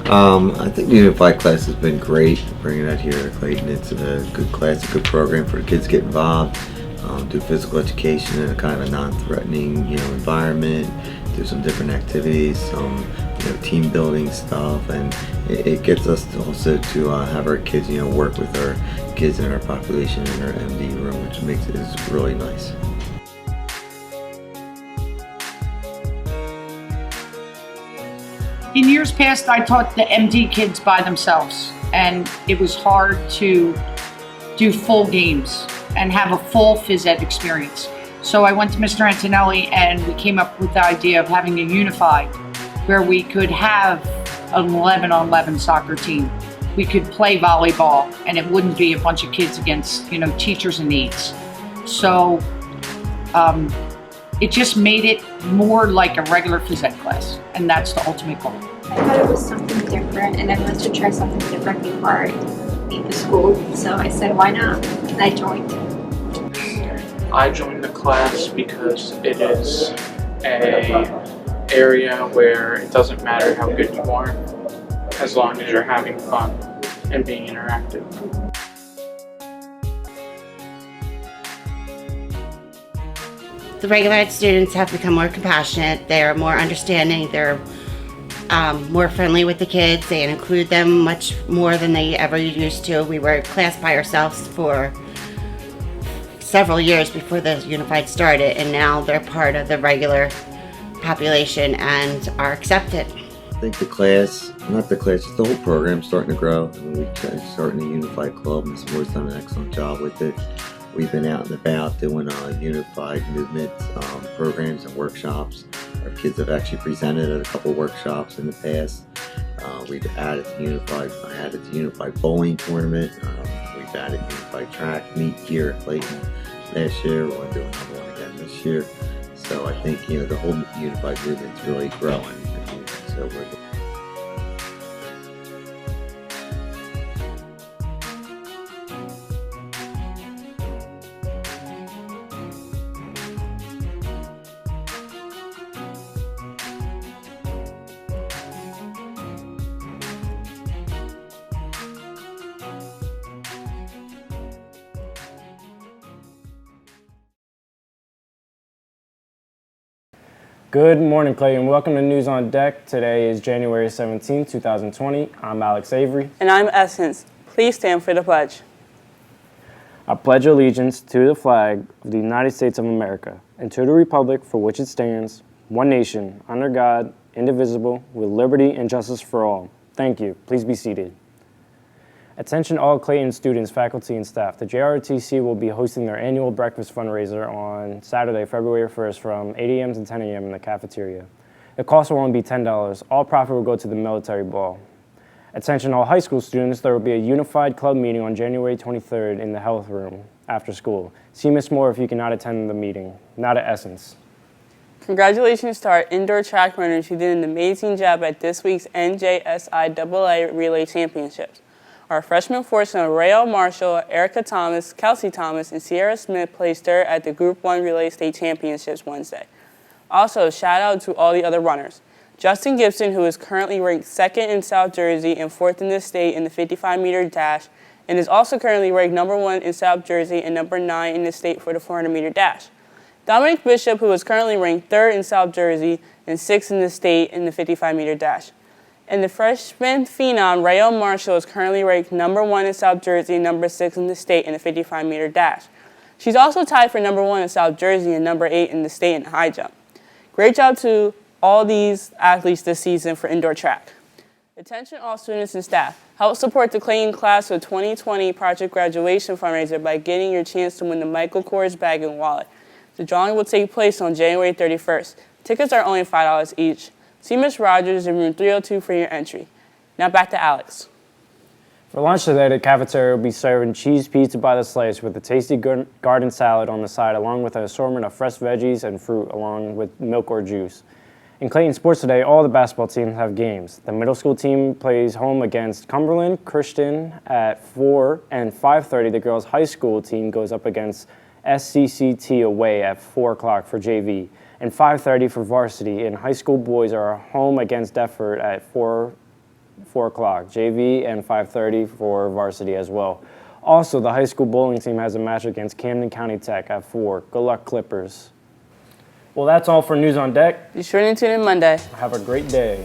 I think the Unified class has been great, bringing that here to Clayton. It's a good class, a good program for the kids to get involved, do physical education in a kind of a non-threatening, environment, do some different activities, some, team building stuff, and it gets us to also to have our kids, work with our kids in our population in our MD room, which makes it is really nice. In years past, I taught the MD kids by themselves, and it was hard to do full games and have a full phys ed experience. So I went to Mr. Antonelli and we came up with the idea of having a unified where we could have an 11-on-11 soccer team. We could play volleyball and it wouldn't be a bunch of kids against, teachers in needs. So it just made it more like a regular phys ed class, and that's the ultimate goal. I thought it was something different, and I wanted to try something different before I leave the school. So I said, why not? And I joined. I joined the class because it is an area where it doesn't matter how good you are, as long as you're having fun and being interactive. The regular ed students have become more compassionate, they're more understanding, they're more friendly with the kids, they include them much more than they ever used to. We were a class by ourselves for several years before the Unified started, and now they're part of the regular population and are accepted. I think the class, not the class, just the whole program is starting to grow. We're starting the Unified Club, and Ms. Moore's done an excellent job with it. We've been out and about doing unified movement programs and workshops. Our kids have actually presented at a couple of workshops in the past. We've added the unified bowling tournament. We've added unified track meet here at Clayton last year. We're going to do another one again this year. So I think the whole unified movement's really growing. So we're Good morning, Clayton. Welcome to News on Deck. Today is January 17, 2020. I'm Alex Avery. And I'm Essence. Please stand for the pledge. I pledge allegiance to the flag of the United States of America and to the republic for which it stands, one nation, under God, indivisible, with liberty and justice for all. Thank you. Please be seated. Attention all Clayton students, faculty, and staff. The JROTC will be hosting their annual breakfast fundraiser on Saturday, February 1st from 8 a.m. to 10 a.m. in the cafeteria. The cost will only be $10. All profit will go to the military ball. Attention all high school students, there will be a unified club meeting on January 23rd in the health room after school. See Ms. Moore if you cannot attend the meeting. Now to Essence. Congratulations to our indoor track runners who did an amazing job at this week's NJSIAA Relay Championships. Our freshman foursome, Rael Marshall, Erica Thomas, Kelsey Thomas, and Sierra Smith placed third at the Group 1 Relay State Championships Wednesday. Also, shout out to all the other runners. Justin Gibson, who is currently ranked second in South Jersey and fourth in the state in the 55-meter dash, and is also currently ranked number 1 in South Jersey and number 9 in the state for the 400-meter dash. Dominic Bishop, who is currently ranked third in South Jersey and 6th in the state in the 55-meter dash. And the freshman phenom, Rael Marshall, is currently ranked number 1 in South Jersey and number 6 in the state in the 55-meter dash. She's also tied for number 1 in South Jersey and number 8 in the state in high jump. Great job to all these athletes this season for indoor track. Attention all students and staff. Help support the Clayton Class of 2020 Project Graduation Fundraiser by getting your chance to win the Michael Kors bag and wallet. The drawing will take place on January 31st. Tickets are only $5 each. See Ms. Rogers in room 302 for your entry. Now back to Alex. For lunch today, the cafeteria will be serving cheese pizza by the slice with a tasty garden salad on the side, along with an assortment of fresh veggies and fruit, along with milk or juice. In Clayton sports today, all the basketball teams have games. The middle school team plays home against Cumberland Christian at 4 and 5:30. The girls' high school team goes up against SCCT away at 4 o'clock for JV. And 5:30 for varsity, and high school boys are home against Deptford at 4 4 o'clock, JV, and 5:30 for varsity as well. Also, the high school bowling team has a match against Camden County Tech at 4. Good luck, Clippers. Well, that's all for News on Deck. Be sure to tune in Monday. Have a great day.